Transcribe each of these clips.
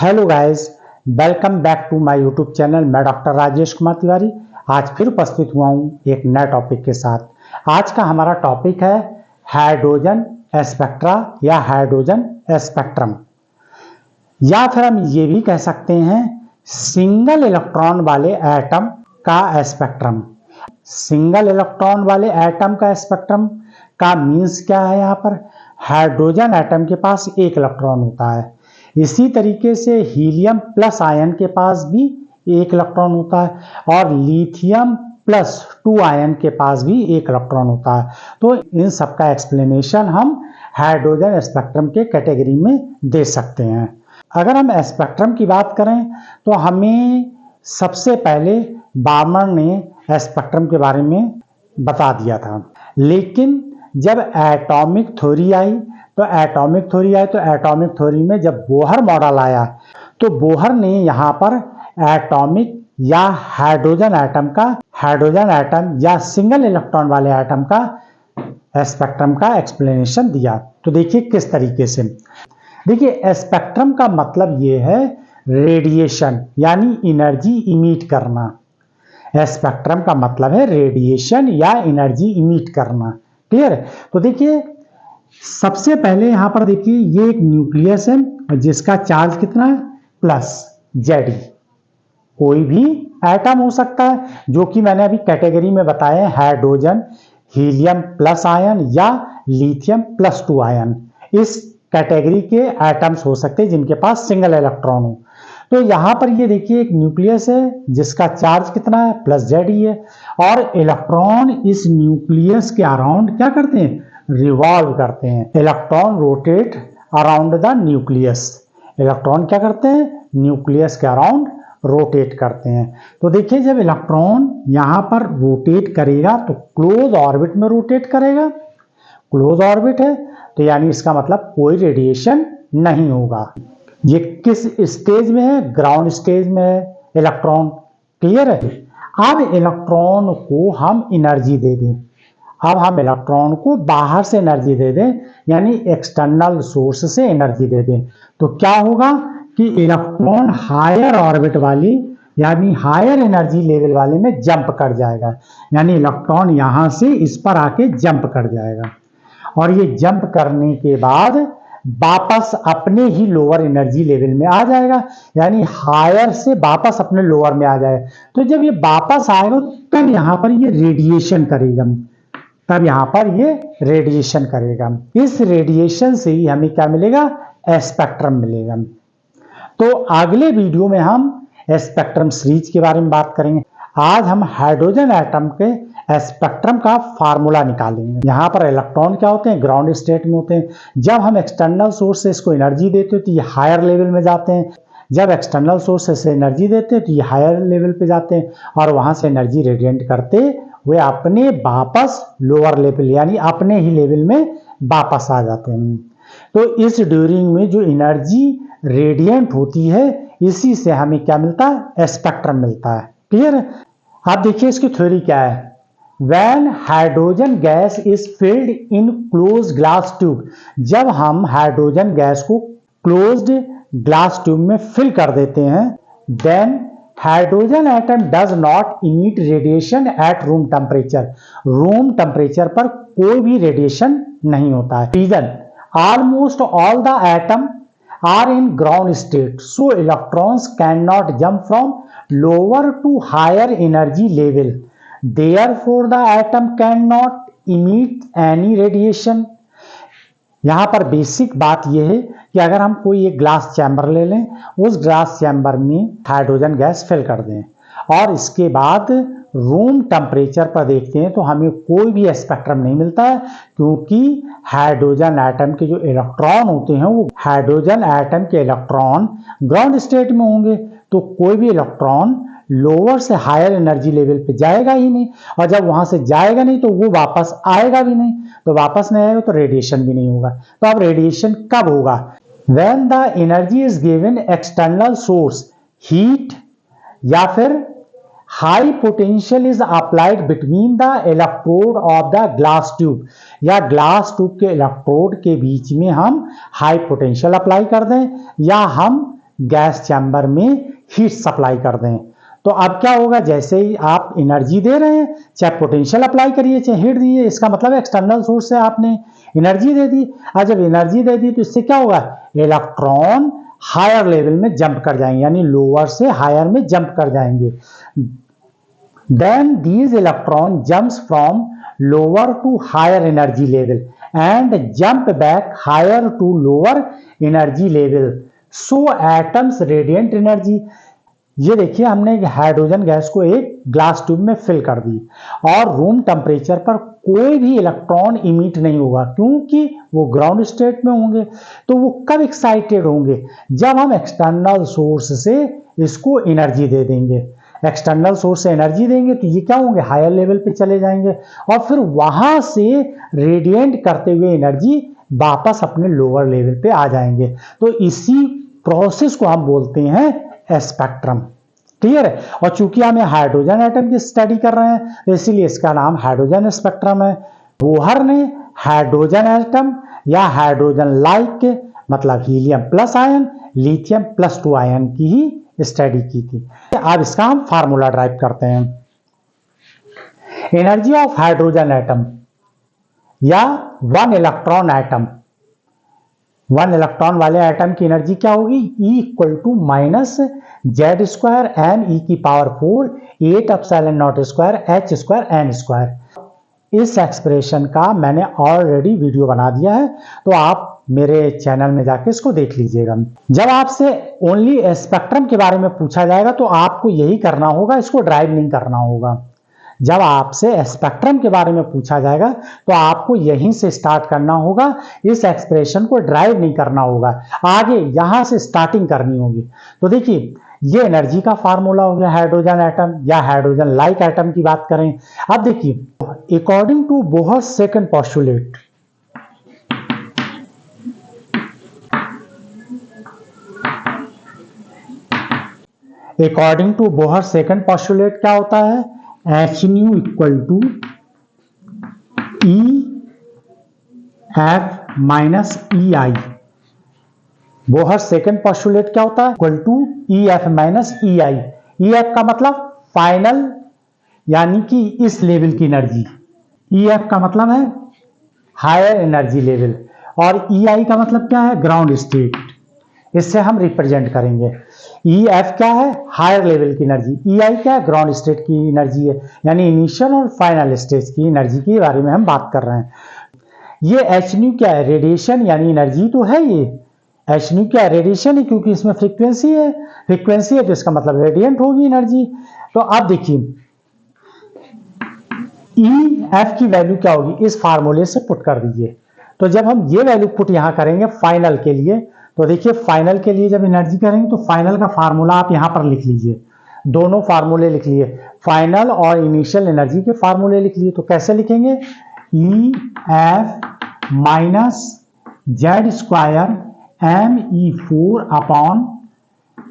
Hello guys, welcome back to my YouTube channel. मैं doctor Rajesh Kumar Tiwari आज फिर उपस्थित हुआ हूँ एक नए टॉपिक के साथ। आज का हमारा टॉपिक है हाइड्रोजन स्पेक्ट्रा या हाइड्रोजन स्पेक्ट्रम, या फिर हम ये भी कह सकते हैं सिंगल इलेक्ट्रॉन वाले एटम का स्पेक्ट्रम। सिंगल इलेक्ट्रॉन वाले एटम का स्पेक्ट्रम का मीन्स क्या है? यहाँ पर हाइड्रोजन एटम के पास एक इलेक्ट्रॉन होता है, इसी तरीके से हीलियम प्लस आयन के पास भी एक इलेक्ट्रॉन होता है और लिथियम प्लस 2 आयन के पास भी एक इलेक्ट्रॉन होता है। तो इन सब का एक्सप्लेनेशन हम हाइड्रोजन स्पेक्ट्रम के कैटेगरी में दे सकते हैं। अगर हम स्पेक्ट्रम की बात करें तो हमें सबसे पहले बार्मर ने स्पेक्ट्रम के बारे में बता दिया था, लेकिन जब एटॉमिक थ्योरी आई तो एटॉमिक थ्योरी में जब बोहर मॉडल आया तो बोहर ने यहाँ पर एटॉमिक या हाइड्रोजन एटम या सिंगल इलेक्ट्रॉन वाले एटम का स्पेक्ट्रम का एक्सप्लेनेशन दिया। तो देखिए किस तरीके से। देखिए स्पेक्ट्रम का मतलब ये है रेडिएशन यानी एनर्जी इमिट करना। स्पेक्ट्रम का मतलब है रेडिएशन या एनर्जी इमिट करना। क्लियर है? तो देखिए सबसे पहले यहां पर देखिए ये एक न्यूक्लियस है जिसका चार्ज कितना है? Plus Z. कोई भी एटम हो सकता है जो कि मैंने अभी कैटेगरी में बताया है, हाइड्रोजन, हीलियम प्लस आयन या लिथियम प्लस 2 आयन। इस कैटेगरी के एटम्स हो सकते हैं जिनके पास सिंगल इलेक्ट्रॉन हो। तो यहां पर ये देखिए एक न्यूक्लियस है जिसका चार्ज कितना है? प्लस जेड ही है, और इलेक्ट्रॉन इस न्यूक्लियस के अराउंड क्या करते हैं? रिवॉल्व करते हैं। Electron rotate around the nucleus. Electron क्या करते हैं? न्यूक्लियस के अराउंड रोटेट करते हैं। तो देखिए जब इलेक्ट्रॉन यहां पर रोटेट करेगा तो क्लोज ऑर्बिट में रोटेट करेगा। क्लोज ऑर्बिट है तो यानी इसका मतलब कोई रेडिएशन नहीं होगा। ये किस स्टेज में है? ग्राउंड स्टेज में है इलेक्ट्रॉन। क्लियर है? अब इलेक्ट्रॉन को हम एनर्जी दे दें, अब हम इलेक्ट्रॉन को बाहर से एनर्जी दे दें यानी एक्सटर्नल सोर्स से एनर्जी दे दें, तो क्या होगा कि इलेक्ट्रॉन हायर ऑर्बिट वाली यानी हायर एनर्जी लेवल वाले में जंप कर जाएगा। यानी इलेक्ट्रॉन यहां से इस पर आके जंप कर जाएगा और ये जंप करने के बाद वापस अपने ही लोअर एनर्जी लेवल में आ जाएगा, यानी हायर से वापस अपने लोअर में आ जाएगा। तो जब ये वापस आएगा तब यहां पर ये रेडिएशन करेगा, तब यहां पर ये रेडिएशन करेगा। इस रेडिएशन से ही हमें क्या मिलेगा? स्पेक्ट्रम मिलेगा। तो अगले वीडियो में हम स्पेक्ट्रम सीरीज के बारे में बात करेंगे। आज हम हाइड्रोजन एटम के स्पेक्ट्रम का फार्मूला निकालेंगे। यहाँ पर इलेक्ट्रॉन क्या होते हैं? ग्राउंड स्टेट में होते हैं। जब हम एक्सटर्नल सोर्स से इसको एनर्जी देते हैं तो ये हायर लेवल में जाते हैं। जब एक्सटर्नल सोर्स से एनर्जी देते हैं तो ये हायर लेवल पे जाते हैं और वहां से एनर्जी रेडिएट करते हुए अपने वापस लोअर लेवल यानी अपने ही लेवल में वापस आ जाते हैं। तो इस ड्यूरिंग में जो एनर्जी रेडिएंट होती है इसी से हमें क्या मिलता है? स्पेक्ट्रम मिलता है। क्लियर है? आप देखिए इसकी थ्योरी क्या है। When hydrogen gas is filled in closed glass tube, जब हम हाइड्रोजन गैस को क्लोज्ड ग्लास ट्यूब में फिल कर देते हैं, then hydrogen atom does not emit radiation at room temperature. Room temperature पर कोई भी रेडिएशन नहीं होता है। Reason almost all the atom are in ground state, so electrons can not jump from lower to higher energy level, therefore the atom cannot emit any radiation। यहां पर basic बात यह है कि अगर हम कोई एक ग्लास चैम्बर ले लें, उस ग्लास चैम्बर में हाइड्रोजन गैस फिल कर दें और इसके बाद रूम टेम्परेचर पर देखते हैं तो हमें कोई भी स्पेक्ट्रम नहीं मिलता है, क्योंकि हाइड्रोजन एटम के जो इलेक्ट्रॉन होते हैं वो हाइड्रोजन एटम के इलेक्ट्रॉन ग्राउंड स्टेट में होंगे, तो कोई भी इलेक्ट्रॉन लोअर से हायर एनर्जी लेवल पे जाएगा ही नहीं, और जब वहां से जाएगा नहीं तो वो वापस आएगा भी नहीं, तो वापस नहीं आएगा तो रेडिएशन भी नहीं होगा। तो अब रेडिएशन कब होगा? When the energy is given external source heat या फिर high potential is applied between the electrode of the glass tube, या ग्लास ट्यूब के इलेक्ट्रोड के बीच में हम हाई पोटेंशियल अप्लाई कर दें, या हम गैस चैम्बर में हीट सप्लाई कर दें। तो अब क्या होगा, जैसे ही आप एनर्जी दे रहे हैं, चाहे पोटेंशियल अप्लाई करिए चाहे हीट दीजिए, इसका मतलब एक्सटर्नल सोर्स से आपने एनर्जी दे दी। और जब एनर्जी दे दी तो इससे क्या होगा, इलेक्ट्रॉन हायर लेवल में जंप कर जाएंगे, यानी लोअर से हायर में जंप कर जाएंगे। Then these electron jumps from lower to higher energy level and jump back higher to lower energy level, so atoms radiant energy. ये देखिए, हमने हाइड्रोजन गैस को एक ग्लास ट्यूब में फिल कर दी और रूम टेम्परेचर पर कोई भी इलेक्ट्रॉन इमिट नहीं होगा, क्योंकि वो ग्राउंड स्टेट में होंगे। तो वो कब एक्साइटेड होंगे, जब हम एक्सटर्नल सोर्स से इसको एनर्जी दे देंगे। एक्सटर्नल सोर्स से एनर्जी देंगे तो ये क्या होंगे, हायर लेवल पे चले जाएंगे और फिर वहां से रेडिएंट करते हुए एनर्जी वापस अपने लोअर लेवल पे आ जाएंगे। तो इसी प्रोसेस को हम बोलते हैं स्पेक्ट्रम। क्लियर है। और चूंकि हम हाइड्रोजन एटम की स्टडी कर रहे हैं तो इसीलिए इसका नाम हाइड्रोजन स्पेक्ट्रम है। बोहर ने हाइड्रोजन एटम या हाइड्रोजन लाइक मतलब helium plus ion, lithium plus 2 ion की ही स्टडी की थी। अब इसका हम फार्मूला ड्राइव करते हैं। एनर्जी ऑफ हाइड्रोजन एटम या one electron atom, one electron वाले एटम की एनर्जी क्या होगी, E equal to minus Z square M E की power 4 8 epsilon not square H square N square. इस एक्सप्रेशन का मैंने ऑलरेडी वीडियो बना दिया है, तो आप मेरे चैनल में जाके इसको देख लीजिएगा। जब आपसे ओनली स्पेक्ट्रम के बारे में पूछा जाएगा तो आपको यही करना होगा, इसको ड्राइव नहीं करना होगा। जब आपसे स्पेक्ट्रम के बारे में पूछा जाएगा तो आपको यहीं से स्टार्ट करना होगा, इस एक्सप्रेशन को ड्राइव नहीं करना होगा, आगे यहां से स्टार्टिंग करनी होगी। तो देखिए, ये एनर्जी का फार्मूला हो गया हाइड्रोजन एटम या हाइड्रोजन लाइक एटम की बात करें। अब देखिए, according to Bohr second postulate, according to Bohr second postulate क्या होता है, H nu equal to E F minus E I. Bohr second postulate क्या होता है, equal to E F minus E I. E F का मतलब final यानी कि इस लेवल की एनर्जी, ई एफ का मतलब है हायर एनर्जी लेवल और ई आई का मतलब क्या है, ग्राउंड स्टेट। इससे हम रिप्रेजेंट करेंगे। ई एफ क्या है, हायर लेवल की एनर्जी, ई आई क्या है, ग्राउंड स्टेट की एनर्जी है, यानी इनिशियल और फाइनल स्टेज की एनर्जी के बारे में हम बात कर रहे हैं। ये एच न्यू क्या है, रेडिएशन यानी एनर्जी तो है। ये एच न्यू क्या है, रेडिएशन है, क्योंकि इसमें फ्रीक्वेंसी है, फ्रीक्वेंसी है तो इसका मतलब रेडिएंट होगी एनर्जी। तो अब देखिए, ई एफ की वैल्यू क्या होगी, इस फार्मूले से पुट कर दीजिए। तो जब हम ये वैल्यू पुट यहां करेंगे फाइनल के लिए, तो देखिए फाइनल के लिए जब एनर्जी करेंगे तो फाइनल का फार्मूला आप यहां पर लिख लीजिए, दोनों फार्मूले लिख लिए, फाइनल और इनिशियल एनर्जी के फार्मूले लिख लिए। तो कैसे लिखेंगे, E F minus Z square M E 4 upon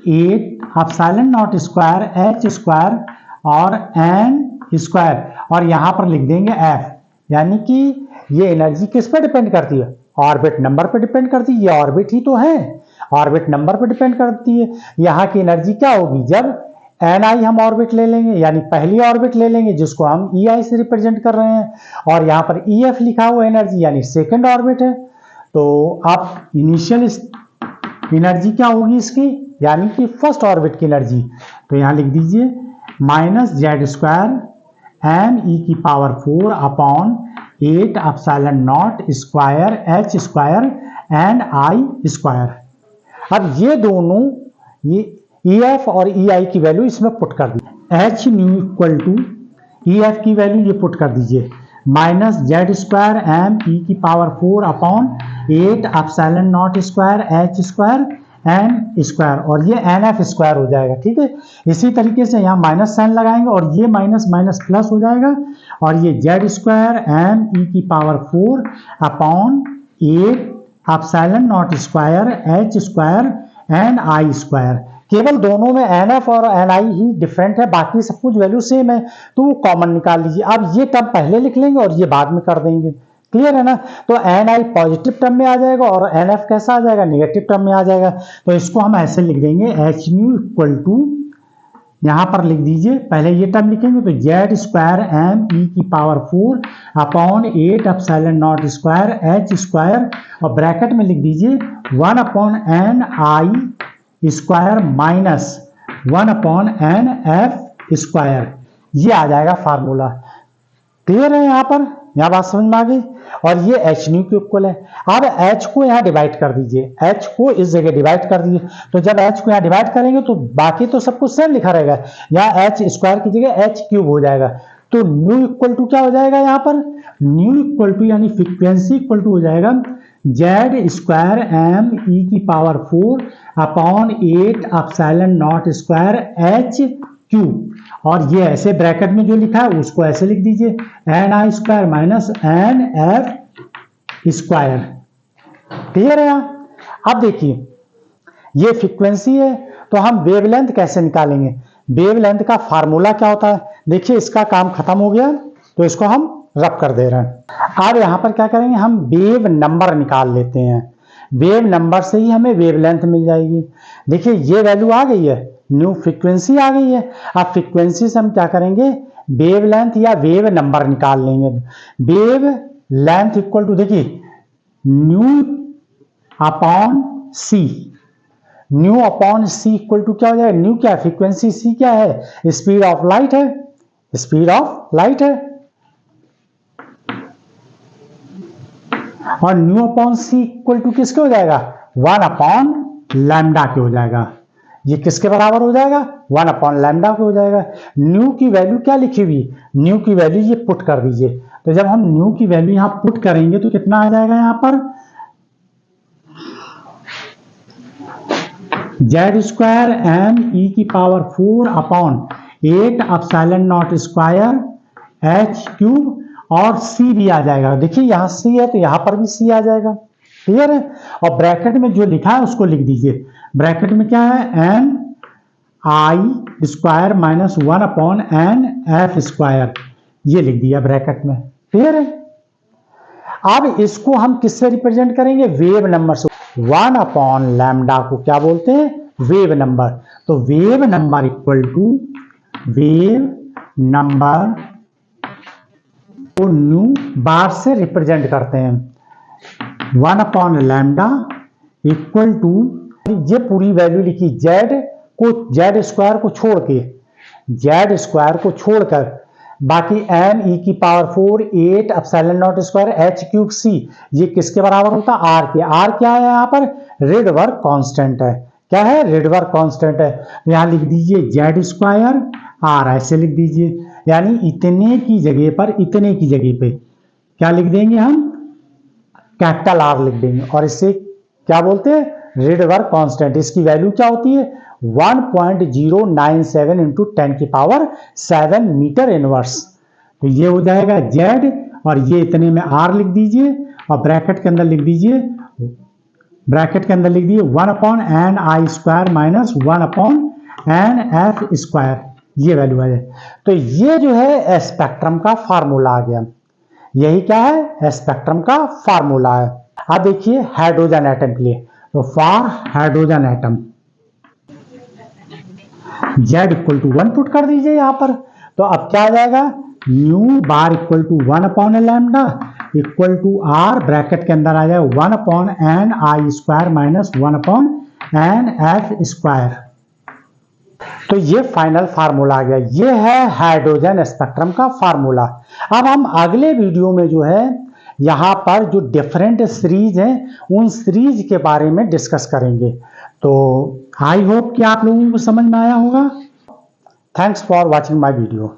8 epsilon not square H square और एन स्क्वायर, और यहां पर लिख देंगे एफ, यानी कि ये एनर्जी किस पर डिपेंड करती है, ऑर्बिट नंबर पर डिपेंड करती है। ये ऑर्बिट ही तो है, ऑर्बिट नंबर पर डिपेंड करती है। यहां की एनर्जी क्या होगी, जब एन आई हम ऑर्बिट ले लेंगे, यानी पहली ऑर्बिट ले लेंगे जिसको हम ई आई से रिप्रेजेंट कर रहे हैं, और यहां पर ई एफ लिखा हुआ एनर्जी यानी सेकेंड ऑर्बिट है। तो अब इनिशियल एनर्जी क्या होगी इसकी, यानी कि फर्स्ट ऑर्बिट की एनर्जी, तो यहां लिख दीजिए minus Z square M E की power 4 upon 8 epsilon not square H square and I square. अब ये दोनों, ये ई एफ और ई आई की वैल्यू इसमें पुट कर दीजिए। H nu equal to E F की वैल्यू ये पुट कर दीजिए, minus Z square M E की power 4 upon 8 epsilon not square H square N square, और ये एन एफ स्क्वायर हो जाएगा। ठीक है, इसी तरीके से यहाँ माइनस साइन लगाएंगे और ये माइनस माइनस प्लस हो जाएगा, और ये जेड स्क्वायर एम ई की power 4 upon 8 epsilon not square H square N I square. केवल दोनों में एन एफ और एन आई ही डिफरेंट है, बाकी सब कुछ वैल्यू सेम है, तो वो कॉमन निकाल लीजिए। अब ये टर्म पहले लिख लेंगे और ये बाद में कर देंगे। क्लियर है ना। तो Ni पॉजिटिव टर्म में आ जाएगा और NF कैसा आ जाएगा, नेगेटिव टर्म में आ जाएगा। तो इसको हम ऐसे लिख देंगे h न्यू इक्वल टू, यहां पर लिख दीजिए, पहले ये टर्म लिखेंगे तो जेड स्क्वायर एम ई की power 4 upon 8 epsilon not square H square, और ब्रैकेट में लिख दीजिए 1 upon N I square minus 1 upon N F square. ये आ जाएगा फार्मूला। क्लियर है यहाँ पर, यहाँ बात समझ में आ गई। और ये एच न्यू के इक्वल है। अब एच को यहाँ डिवाइड कर दीजिए, एच को इस जगह डिवाइड कर दीजिए। तो जब एच को यहाँ डिवाइड करेंगे तो बाकी तो सब कुछ सेम लिखा रहेगा, यहाँ एच स्क्वायर की जगह एच क्यूब हो जाएगा। तो न्यू इक्वल टू क्या हो जाएगा यहाँ पर, न्यू इक्वल टू यानी फ्रीक्वेंसी इक्वल टू हो जाएगा जेड स्क्वायर एम ई की power 4 upon 8 epsilon not square H cube. और ये ऐसे ब्रैकेट में जो लिखा है उसको ऐसे लिख दीजिए N I square minus N F square. Clear है। अब देखिए ये फ्रीक्वेंसी है, तो हम वेवलेंथ कैसे निकालेंगे, वेवलेंथ का फार्मूला क्या होता है। देखिए इसका काम खत्म हो गया तो इसको हम रब कर दे रहे हैं। अब यहां पर क्या करेंगे, हम वेव नंबर निकाल लेते हैं। वेव नंबर से ही हमें वेवलेंथ मिल जाएगी। देखिए ये वैल्यू आ गई है, न्यू फ्रीक्वेंसी आ गई है। अब फ्रीक्वेंसी से हम क्या करेंगे, वेवलेंथ या वेव नंबर निकाल लेंगे। वेव लेंथ इक्वल टू, देखिए nu upon C, nu upon C equal to क्या हो जाएगा, न्यू क्या है, फ्रीक्वेंसी, सी क्या है, स्पीड ऑफ लाइट है, स्पीड ऑफ लाइट है। और nu upon C equal to किसके हो जाएगा, 1 अपॉन लैम्डा के हो जाएगा। ये किसके बराबर हो जाएगा, 1 अपॉन लैम्डा के हो जाएगा। न्यू की वैल्यू क्या लिखी हुई, न्यू की वैल्यू ये पुट कर दीजिए। तो जब हम न्यू की वैल्यू यहां पुट करेंगे तो कितना आ जाएगा, यहां पर जेड स्क्वायर एम ई की power 4 upon 8 epsilon not square H cube, और सी भी आ जाएगा। देखिए यहां सी है तो यहां पर भी सी आ जाएगा। क्लियर है। और ब्रैकेट में जो लिखा है उसको लिख दीजिए। ब्रैकेट में क्या है, N I square minus 1 upon N F square, ये लिख दिया ब्रैकेट में। क्लियर है। अब इसको हम किससे रिप्रेजेंट करेंगे, वेव नंबर से। 1 अपॉन लैम्डा को क्या बोलते हैं, वेव नंबर। तो wave number equal to wave number को न्यू बार से रिप्रेजेंट करते हैं। 1 अपॉन लैम्डा इक्वल टू, ये पूरी वैल्यू लिखी, जेड स्क्वायर को छोड़ के, जेड स्क्वायर को छोड़कर बाकी एम ई की power 4 8 epsilon not square H cube C, ये किसके बराबर होता है, आर के। आर क्या है यहाँ पर, रिडवर्क कांस्टेंट है। क्या है, रिडवर्क कांस्टेंट है। यहां लिख दीजिए जेड स्क्वायर आर, ऐसे लिख दीजिए। यानी इतने की जगह पर, इतने की जगह पे क्या लिख देंगे हम, कैपिटल आर लिख देंगे। और इससे क्या बोलते हैं, रिडवर्क कांस्टेंट। इसकी वैल्यू क्या होती है, 1.097 इंटू 10 की पावर 7 मीटर इनवर्स। तो ये हो जाएगा जेड, और ये इतने में आर लिख दीजिए, और ब्रैकेट के अंदर लिख दीजिए, ब्रैकेट के अंदर लिख दीजिए 1 upon N I square minus 1 upon N F square, ये वैल्यू है। तो ये जो है स्पेक्ट्रम का फार्मूला आ गया। यही क्या है, स्पेक्ट्रम का फार्मूला है। अब देखिए हाइड्रोजन एटम के लिए, तो for hydrogen atom Z equal to 1 put कर दीजिए यहां पर। तो अब क्या आ जाएगा, nu bar equal to 1 upon lambda equal to R, bracket के अंदर आ जाए 1 upon N I square minus 1 upon N F square. तो ये फाइनल फार्मूला आ गया। ये है हाइड्रोजन स्पेक्ट्रम का फार्मूला। अब हम अगले वीडियो में जो है यहाँ पर जो डिफरेंट सीरीज हैं उन सीरीज के बारे में डिस्कस करेंगे। तो आई होप कि आप लोगों को समझ में आया होगा। Thanks for watching my video.